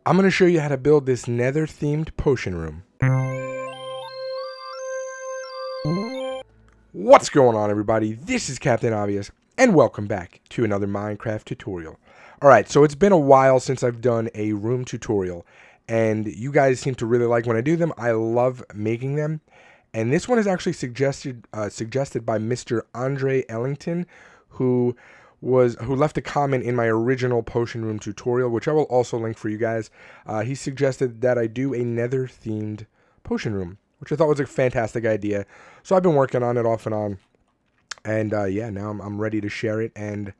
I'm going to show you how to build this Nether-themed potion room. What's going on, everybody? This is Captain Obvious, and welcome back to another Minecraft tutorial. Alright, so it's been a while since I've done a room tutorial, and you guys seem to really like when I do them. I love making them, and this one is actually suggested by Mr. Andre Ellington, who left a comment in my original potion room tutorial, which I will also link for you guys. He suggested that I do a Nether-themed potion room, which I thought was a fantastic idea. So I've been working on it off and on, and yeah, now I'm ready to share it, and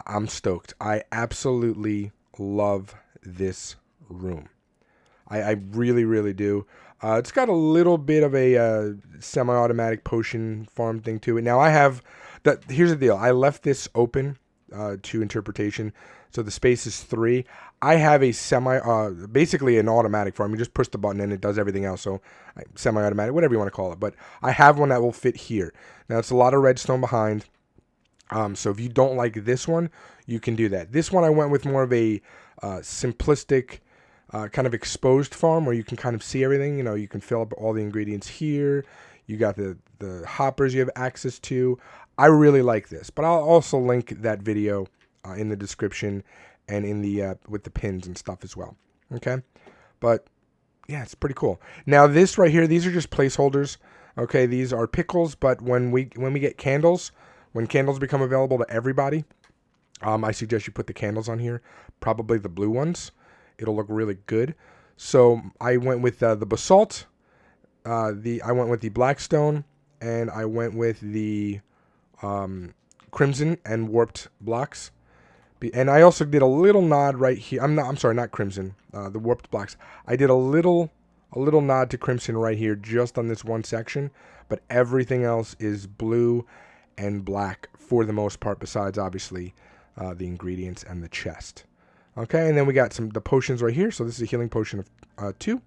I'm stoked. I absolutely love this room. I really, really do. It's got a little bit of a semi-automatic potion farm thing to it. Now I have here's the deal. I left this open to interpretation, so the space is 3. I have a basically an automatic farm. You just push the button and it does everything else. So semi-automatic, whatever you want to call it. But I have one that will fit here. Now it's a lot of redstone behind. So if you don't like this one, you can do that. This one I went with more of a simplistic, kind of exposed farm where you can kind of see everything. You know, you can fill up all the ingredients here. You got the hoppers you have access to. I really like this, but I'll also link that video in the description and in the with the pins and stuff as well. Okay, but yeah, it's pretty cool. Now this right here, these are just placeholders. Okay, these are pickles, but when we get candles, when candles become available to everybody, I suggest you put the candles on here, probably the blue ones. It'll look really good. So I went with the basalt, I went with the blackstone, and I went with the crimson and warped blocks. And I also did a little nod right here. I'm sorry, not crimson. The warped blocks. I did a little nod to crimson right here, just on this one section. But everything else is blue and black for the most part, besides obviously the ingredients and the chest. Okay, and then we got the potions right here. So this is a healing potion of 2.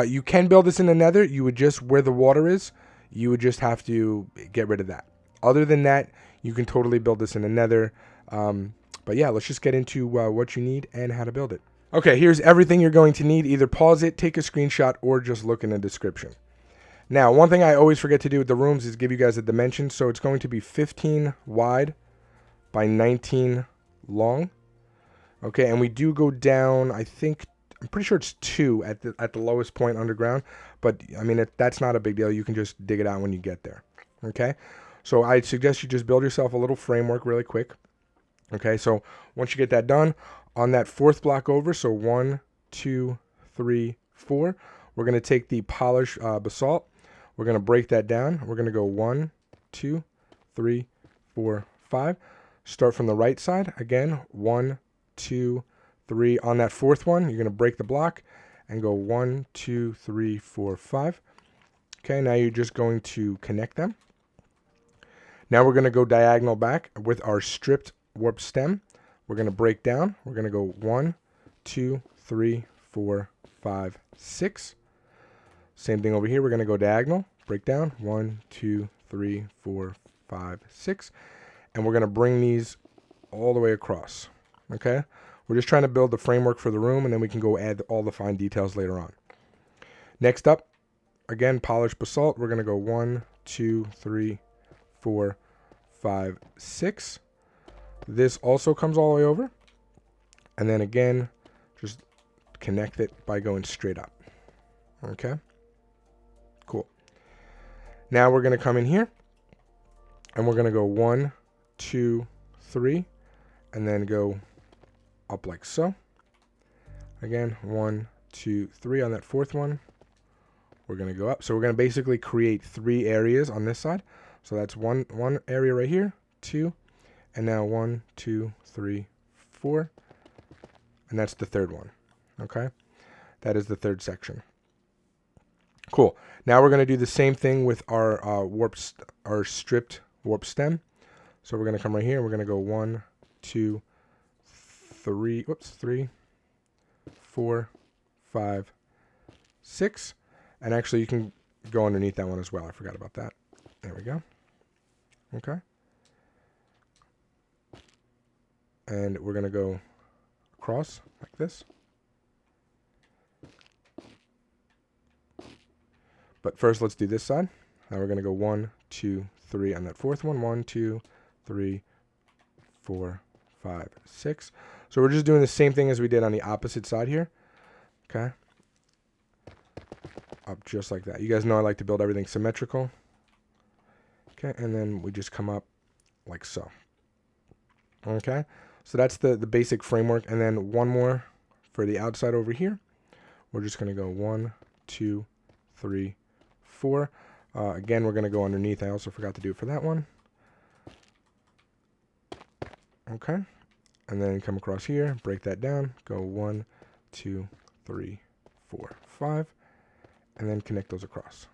You can build this in the nether. You would just, where the water is, you would just have to get rid of that. Other than that, you can totally build this in the nether. But yeah, let's just get into what you need and how to build it. Okay, here's everything you're going to need. Either pause it, take a screenshot, or just look in the description. Now, one thing I always forget to do with the rooms is give you guys a dimension. So it's going to be 15 wide by 19 long. Okay, and we do go down, I'm pretty sure it's 2 at the lowest point underground. But, I mean, that's not a big deal. You can just dig it out when you get there. Okay, so I'd suggest you just build yourself a little framework really quick. Okay, so once you get that done, on that 4th block over, so 1, 2, 3, 4, we're going to take the polished basalt. We're going to break that down. We're going to go 1, 2, 3, 4, 5. Start from the right side. Again, 1, 2, 3. On that 4th one, you're going to break the block and go 1, 2, 3, 4, 5. Okay, now you're just going to connect them. Now we're going to go diagonal back with our stripped warp stem. We're going to break down. We're going to go 1, 2, 3, 4, 5, 6. Same thing over here. We're going to go diagonal, break down, 1, 2, 3, 4, 5, 6. And we're going to bring these all the way across. Okay? We're just trying to build the framework for the room, and then we can go add all the fine details later on. Next up, again, polished basalt. We're going to go 1, 2, 3, 4, 5, 6. This also comes all the way over. And then again, just connect it by going straight up. Okay? Cool. Now we're going to come in here. And we're going to go 1, 2, 3. And then go up like so. Again, 1, 2, 3 on that 4th one. We're going to go up. So we're going to basically create 3 areas on this side. So that's one area right here, 2, and now 1, 2, 3, 4, and that's the 3rd one. Okay, that is the 3rd section. Cool. Now we're going to do the same thing with our stripped warp stem. So we're going to come right here. We're going to go 1, 2, 3. Whoops, 3, 4, 5, 6, and actually you can go underneath that one as well. I forgot about that. There we go. Okay. And we're going to go across like this. But first, let's do this side. Now we're going to go 1, 2, 3 on that fourth one. 1, 2, 3, 4, 5, 6. So we're just doing the same thing as we did on the opposite side here. Okay. Up just like that. You guys know I like to build everything symmetrical. Okay, and then we just come up like so. Okay, so that's the basic framework. And then one more for the outside over here. We're just going to go 1, 2, 3, 4. Again, we're going to go underneath. I also forgot to do it for that one. Okay, and then come across here, break that down, go 1, 2, 3, 4, 5, and then connect those across.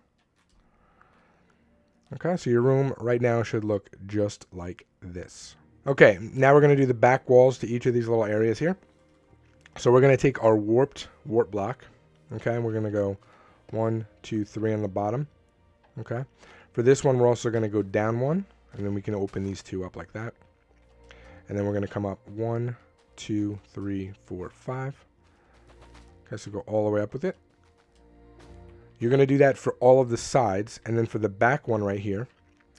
Okay, so your room right now should look just like this. Okay, now we're going to do the back walls to each of these little areas here. So we're going to take our warped wart block, okay, and we're going to go 1, 2, 3 on the bottom, okay. For this one, we're also going to go down 1, and then we can open these two up like that. And then we're going to come up 1, 2, 3, 4, 5. Okay, so go all the way up with it. You're going to do that for all of the sides. And then for the back one right here,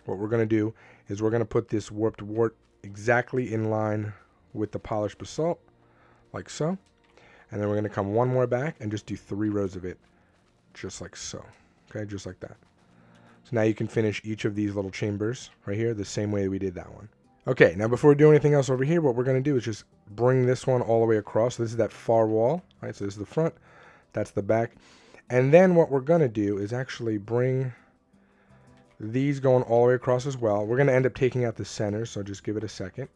what we're going to do is we're going to put this warped wart exactly in line with the polished basalt, like so. And then we're going to come one more back and just do 3 rows of it, just like so. Okay, just like that. So now you can finish each of these little chambers right here the same way we did that one. Okay, now before we do anything else over here, what we're going to do is just bring this one all the way across. So this is that far wall, right? So this is the front, that's the back. And then what we're going to do is actually bring these going all the way across as well. We're going to end up taking out the center, so just give it a second.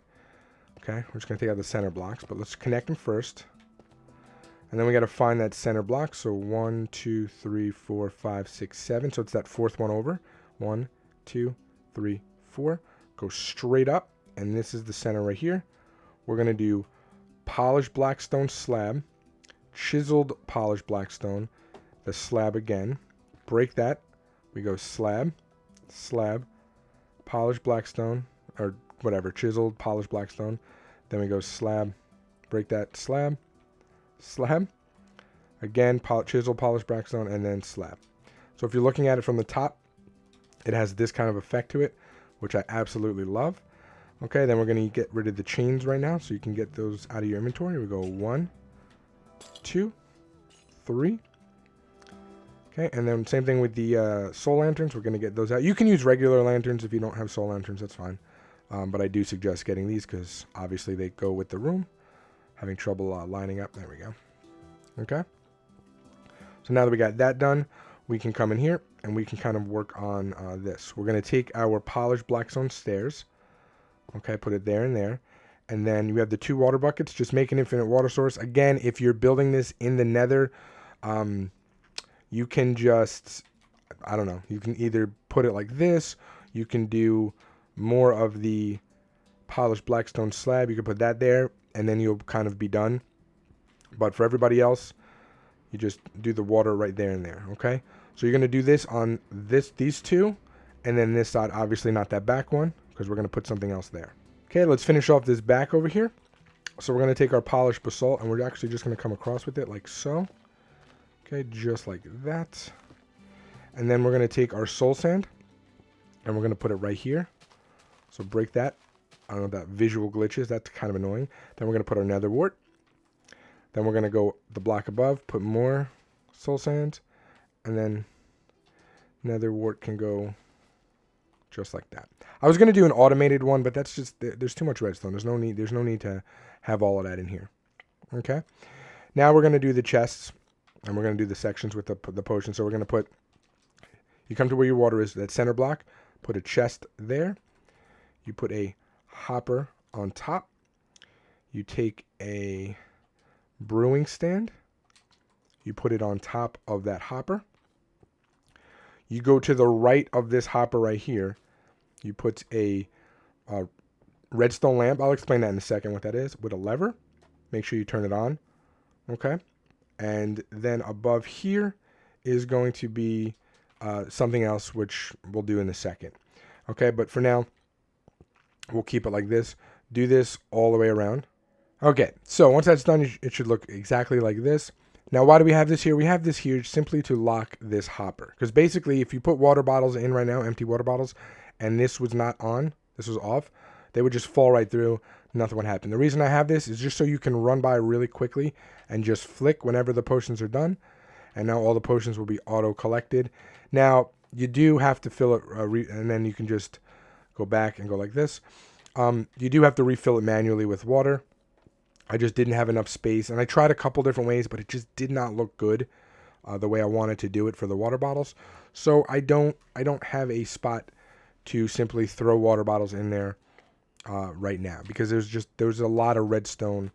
Okay, we're just going to take out the center blocks, but let's connect them first. And then we got to find that center block. So 1, 2, 3, 4, 5, 6, 7. So it's that fourth one over. 1, 2, 3, 4. Go straight up. And this is the center right here. We're going to do polished blackstone slab, chiseled polished blackstone, the slab again. Break that. We go slab, slab, polished blackstone, or whatever, chiseled, polished blackstone. Then we go slab, break that, slab, slab. Again, chisel, polished blackstone, and then slab. So if you're looking at it from the top, it has this kind of effect to it, which I absolutely love. Okay, then we're going to get rid of the chains right now, so you can get those out of your inventory. We go 1, 2, 3. Okay, and then same thing with the soul lanterns. We're going to get those out. You can use regular lanterns if you don't have soul lanterns. That's fine. But I do suggest getting these because obviously they go with the room. Having trouble lining up. There we go. Okay. So now that we got that done, we can come in here and we can kind of work on this. We're going to take our polished blackstone stairs. Okay, put it there and there. And then you have the 2 water buckets. Just make an infinite water source. Again, if you're building this in the nether, you can just, I don't know, you can either put it like this. You can do more of the polished blackstone slab. You can put that there, and then you'll kind of be done. But for everybody else, you just do the water right there and there, okay? So you're going to do this on these 2, and then this side, obviously not that back one, because we're going to put something else there. Okay, let's finish off this back over here. So we're going to take our polished basalt, and we're actually just going to come across with it like so. Okay, just like that. And then we're going to take our soul sand, and we're going to put it right here. So break that. I don't know if that visual glitch is. That's kind of annoying. Then we're going to put our nether wart. Then we're going to go the block above, put more soul sand, and then nether wart can go just like that. I was going to do an automated one, but that's just, there's too much redstone. There's no need to have all of that in here. Okay. Now we're going to do the chests, and we're going to do the sections with the potion. So we're going to put, you come to where your water is, that center block, put a chest there. You put a hopper on top. You take a brewing stand. You put it on top of that hopper. You go to the right of this hopper right here. You put a redstone lamp. I'll explain that in a second what that is. With a lever. Make sure you turn it on. Okay. And then above here is going to be something else, which we'll do in a second. Okay. But for now, we'll keep it like this. Do this all the way around. Okay. So once that's done, it should look exactly like this. Now, why do we have this here? We have this here simply to lock this hopper. Because basically, if you put water bottles in right now, empty water bottles, and this was not on, this was off, they would just fall right through. Nothing would happen. The reason I have this is just so you can run by really quickly and just flick whenever the potions are done. And now all the potions will be auto-collected. Now, you do have to fill it, and then you can just go back and go like this. You do have to refill it manually with water. I just didn't have enough space, and I tried a couple different ways, but it just did not look good the way I wanted to do it for the water bottles. So I don't have a spot to simply throw water bottles in there right now, because there's a lot of redstone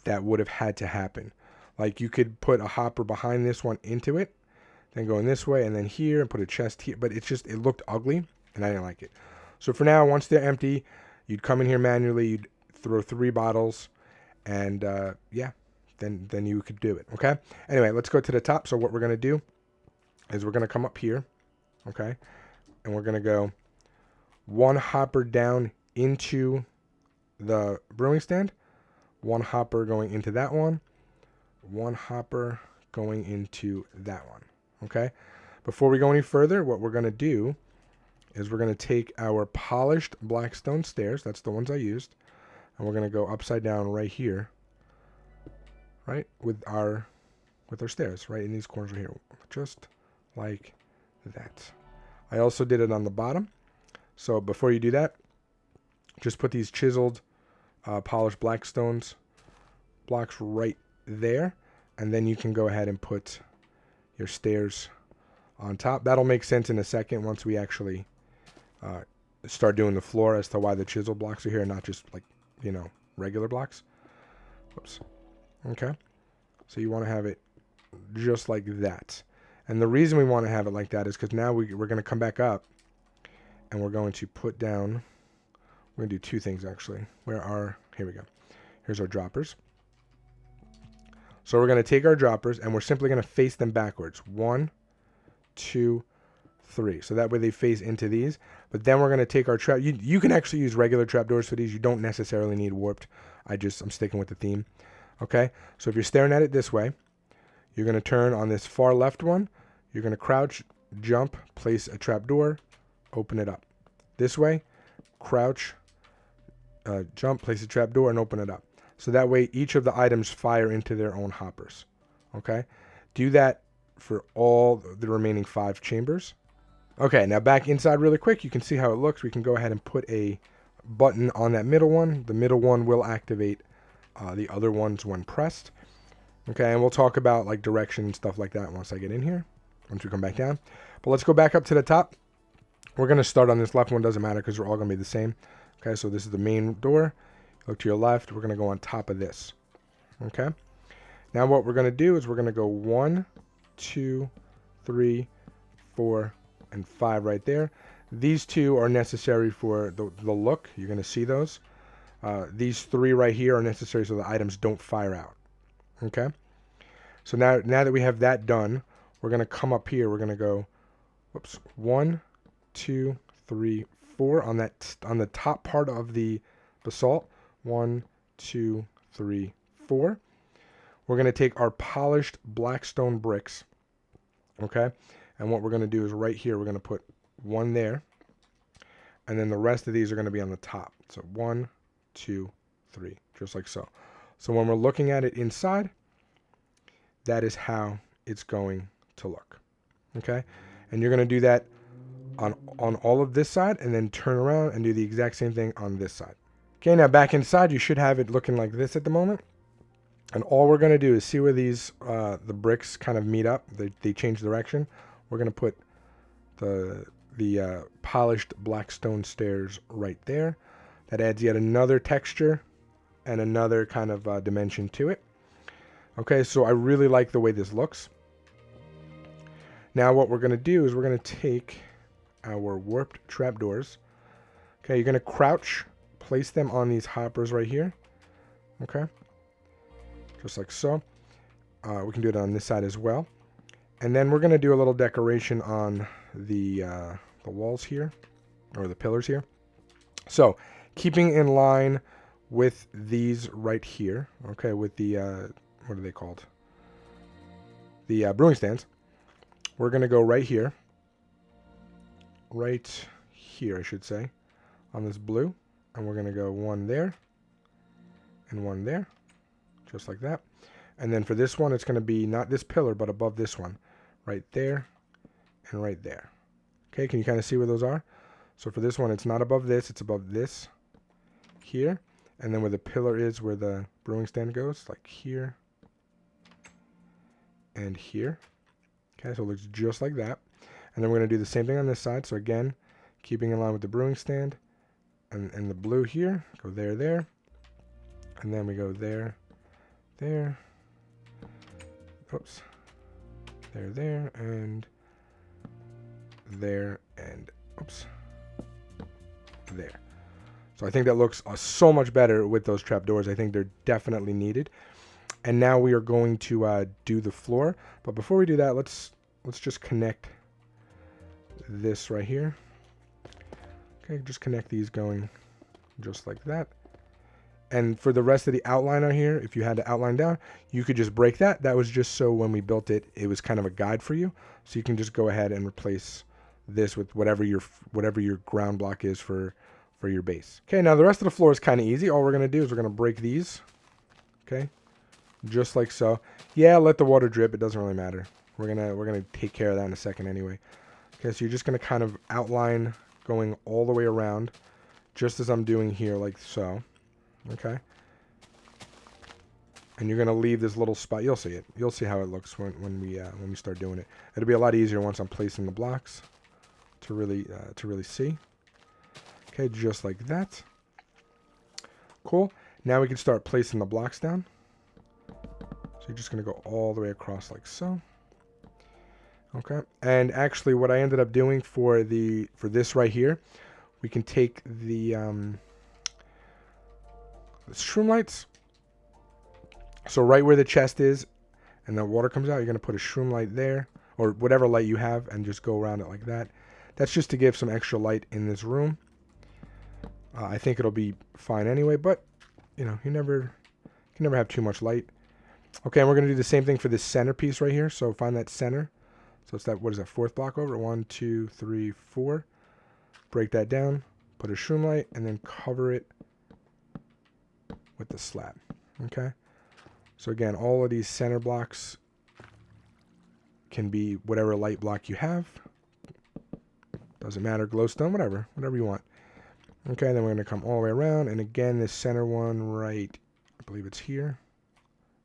that would have had to happen. Like, you could put a hopper behind this one into it, then go in this way, and then here, and put a chest here, but it looked ugly, and I didn't like it. So for now, once they're empty, you'd come in here manually, you'd throw 3 bottles, and yeah, then you could do it, okay? Anyway, let's go to the top. So what we're going to do is we're going to come up here, okay? And we're going to go 1 hopper down into the brewing stand, 1 hopper going into that one, 1 hopper going into that one, okay? Before we go any further, what we're going to do is we're going to take our polished blackstone stairs, that's the ones I used, and we're going to go upside down right here, right, with our stairs, right in these corners right here, just like that. I also did it on the bottom. So before you do that, just put these chiseled, polished blackstones blocks right there, and then you can go ahead and put your stairs on top. That'll make sense in a second once we actually start doing the floor as to why the chisel blocks are here and not just, like, you know, regular blocks. Whoops. Okay. So you want to have it just like that. And the reason we want to have it like that is because now we're going to come back up and we're going to put down, we're going to do 2 things actually. Here we go. Here's our droppers. So we're going to take our droppers and we're simply going to face them backwards. 1, 2, 3. So that way they face into these. But then we're going to take our trap. You can actually use regular trapdoors for these. You don't necessarily need warped. I'm sticking with the theme. Okay. So if you're staring at it this way, you're going to turn on this far left one. You're going to crouch, jump, place a trapdoor, open it up. This way, crouch, jump, place a trapdoor, and open it up. So that way each of the items fire into their own hoppers. Okay. Do that for all the remaining 5 chambers. Okay, now back inside really quick. You can see how it looks. We can go ahead and put a button on that middle one. The middle one will activate the other ones when pressed. Okay, and we'll talk about like direction and stuff like that once I get in here, once we come back down. But let's go back up to the top. We're going to start on this left one. Doesn't matter because they're all going to be the same. Okay, so this is the main door. Look to your left. We're going to go on top of this. Okay. Now what we're going to do is we're going to go 1, 2, 3, 4, and 5 right there. These 2 are necessary for the look. You're going to see those. These 3 right here are necessary so the items don't fire out. Okay. So now that we have that done, we're going to come up here. We're going to go, whoops, 1, 2, 3, 4 on the top part of the basalt. 1, 2, 3, 4. We're going to take our polished blackstone bricks. Okay. And what we're going to do is right here, we're going to put 1 there. And then the rest of these are going to be on the top. So 1, 2, 3, just like so. So when we're looking at it inside, that is how it's going to look. Okay. And you're going to do that on all of this side and then turn around and do the exact same thing on this side. Okay. Now back inside, you should have it looking like this at the moment. And all we're going to do is see where these, the bricks kind of meet up. They change direction. We're going to put the polished blackstone stairs right there. That adds yet another texture and another kind of dimension to it. Okay, so I really like the way this looks. Now what we're going to do is we're going to take our warped trapdoors. Okay, you're going to crouch, place them on these hoppers right here. Okay, just like so. We can do it on this side as well. And then we're going to do a little decoration on the walls here, or the pillars here. So, keeping in line with these right here, okay, with the, what are they called? the brewing stands, we're going to go right here, I should say, on this blue, and we're going to go one there and one there, just like that. And then for this one, it's going to be not this pillar, but above this one, right there and right there. Okay, can you kind of see where those are? So for this one, it's not above this, it's above this here. And then where the pillar is, where the brewing stand goes, like here and here. Okay, so it looks just like that. And then we're going to do the same thing on this side. So again, keeping in line with the brewing stand and the blue here, go there, there. And then we go there, there. Oops. There, there, and there, and oops. There. So I think that looks so much better with those trapdoors. I think they're definitely needed. And now we are going to do the floor. But before we do that, let's just connect this right here. Okay, just connect these going just like that. And for the rest of the outline on here, if you had to outline down, you could just break that. That was just so when we built it, it was kind of a guide for you. So you can just go ahead and replace this with whatever your ground block is for your base. Okay, now the rest of the floor is kind of easy. All we're going to do is we're going to break these. Okay, just like so. Yeah, let the water drip. It doesn't really matter. We're gonna take care of that in a second anyway. Okay, so you're just going to kind of outline going all the way around, just as I'm doing here, like so. Okay, and you're gonna leave this little spot. You'll see it. You'll see how it looks when we start doing it. It'll be a lot easier once I'm placing the blocks to really see. Okay, just like that. Cool. Now we can start placing the blocks down. So you're just gonna go all the way across like so. Okay, and actually, what I ended up doing for this right here, we can take the shroom lights. So right where the chest is and the water comes out, you're going to put a shroom light there, or whatever light you have, and just go around it like that. That's just to give some extra light in this room. I think it'll be fine anyway, but you know, you can never have too much light. Okay, and we're going to do the same thing for this centerpiece right here. So find that center. So it's that, what is that, fourth block over? 1, 2, 3, 4. Break that down, put a shroom light, and then cover it with the slab. Okay, so again, all of these center blocks can be whatever light block you have. Doesn't matter, glowstone, whatever you want. Okay, then we're going to come all the way around, and again, this center one right, I believe it's here.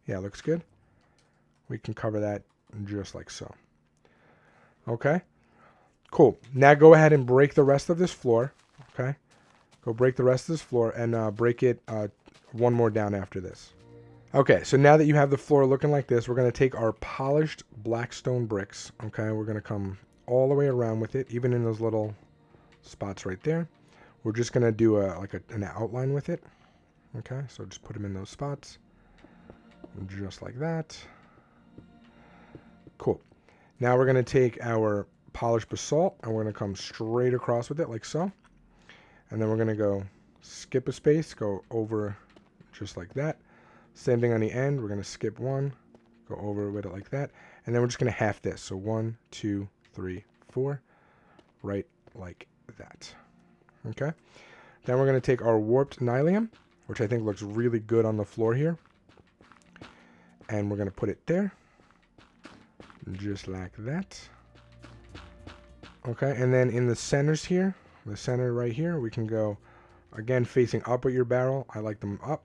Yeah, looks good. We can cover that just like so. Okay, cool. Now go ahead and break the rest of this floor. Okay, go break the rest of this floor and break it one more down after this. Okay, so now that you have the floor looking like this, we're going to take our polished blackstone bricks. Okay, we're going to come all the way around with it, even in those little spots right there. We're just going to do an outline with it. Okay, so just put them in those spots, just like that. Cool. Now we're going to take our polished basalt and we're going to come straight across with it like so. And then we're going to go skip a space, go over just like that. Same thing on the end. We're going to skip one, go over with it like that. And then we're just going to half this. So 1, 2, 3, 4, right like that. Okay. Then we're going to take our warped nylium, which I think looks really good on the floor here. And we're going to put it there. Just like that. Okay, and then in the centers here, the center right here, we can go, again, facing up with your barrel. I like them up.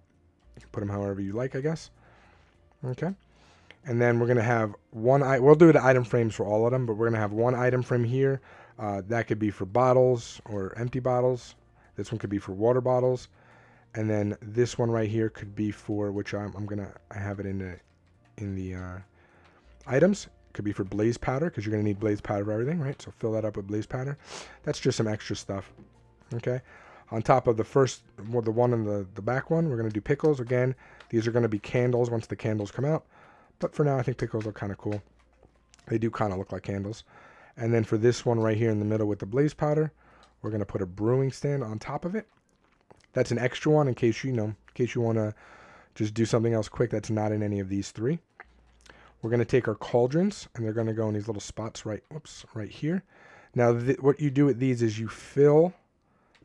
You can put them however you like, I guess. Okay. And then we're going to have we'll do the item frames for all of them, but we're going to have one item frame here. That could be for bottles or empty bottles. This one could be for water bottles. And then this one right here could be for, which I have it in the items. Could be for blaze powder, because you're going to need blaze powder for everything, right? So fill that up with blaze powder. That's just some extra stuff. Okay. On top of the one in the back one, we're going to do pickles. Again, these are going to be candles once the candles come out. But for now, I think pickles are kind of cool. They do kind of look like candles. And then for this one right here in the middle with the blaze powder, we're going to put a brewing stand on top of it. That's an extra one in case you want to just do something else quick that's not in any of these three. we're going to take our cauldrons, and they're going to go in these little spots right here. Now, what you do with these is you fill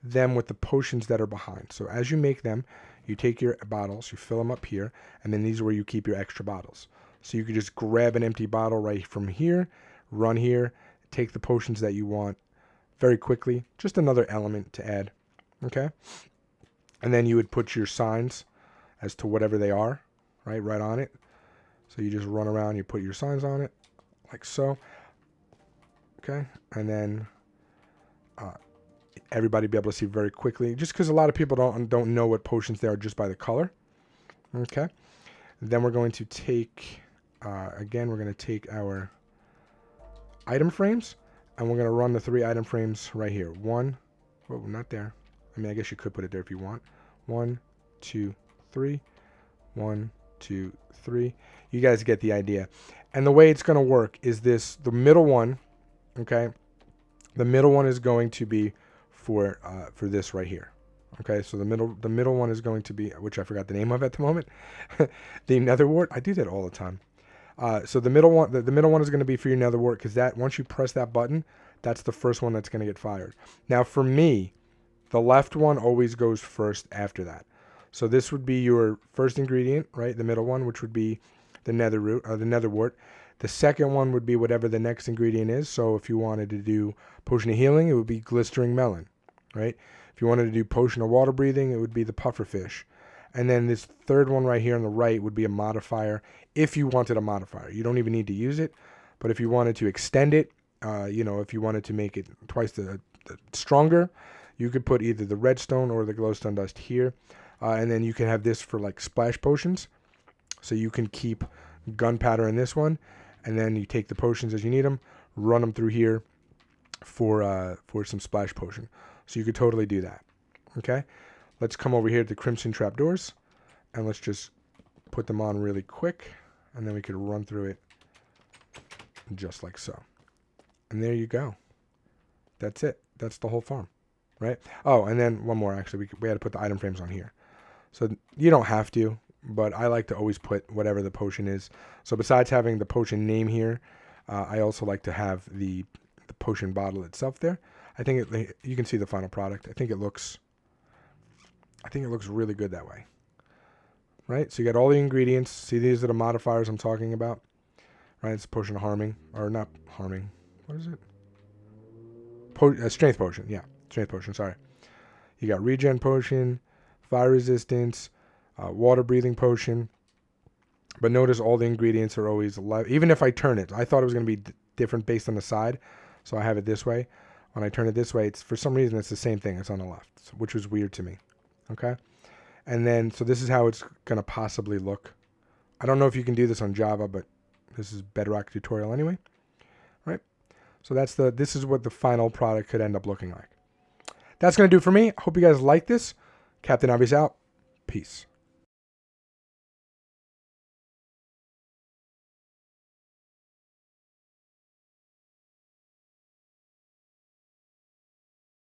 them with the potions that are behind. So as you make them, you take your bottles, you fill them up here, and then these are where you keep your extra bottles. So you could just grab an empty bottle right from here, run here, take the potions that you want very quickly. Just another element to add, okay? And then you would put your signs as to whatever they are, right on it. So you just run around, you put your signs on it, like so. Okay, and then everybody be able to see very quickly, just because a lot of people don't know what potions they are just by the color. Okay, then we're going to take, again, we're going to take our item frames, and we're going to run the 3 item frames right here. Whoa, not there. I mean, I guess you could put it there if you want. 1, 2, 3. 1, 2, 3. You guys get the idea. And the way it's going to work is the middle one, okay? The middle one is going to be for this right here. Okay, so the middle one is going to be, which I forgot the name of at the moment, the Nether Wart. I do that all the time. So the middle one, the middle one is going to be for your Nether Wart, because that, once you press that button, that's the first one that's going to get fired. Now for me, the left one always goes first after that. So this would be your first ingredient, right? The middle one, which would be the Nether root or the Nether Wart. The second one would be whatever the next ingredient is. So if you wanted to do potion of healing, it would be glistering melon, right? If you wanted to do potion of water breathing, it would be the pufferfish. And then this third one right here on the right would be a modifier. If you wanted a modifier, you don't even need to use it. But if you wanted to extend it, if you wanted to make it twice the stronger, you could put either the redstone or the glowstone dust here. And then you can have this for like splash potions. So you can keep gunpowder in this one. And then you take the potions as you need them, run them through here for some splash potion. So you could totally do that. Okay? Let's come over here to the Crimson Trapdoors. And let's just put them on really quick. And then we could run through it just like so. And there you go. That's it. That's the whole farm. Right? Oh, and then one more actually. We had to put the item frames on here. So you don't have to, but I like to always put whatever the potion is. So besides having the potion name here, I also like to have the potion bottle itself there. I think you can see the final product. I think it looks really good that way. Right? So you got all the ingredients. See, these are the modifiers I'm talking about. Right? It's potion of harming, or not harming. What is it? Strength potion. Yeah, strength potion. Sorry. You got regen potion, fire resistance, water breathing potion. But notice all the ingredients are always alive. Even if I turn it, I thought it was going to be different based on the side, so I have it this way. When I turn it this way, it's for some reason it's the same thing. It's on the left, which was weird to me. Okay, and then so this is how it's going to possibly look. I don't know if you can do this on Java, but this is Bedrock tutorial anyway. Right? So this is what the final product could end up looking like. That's going to do it for me. I hope you guys like this. Captain Obvious out. Peace.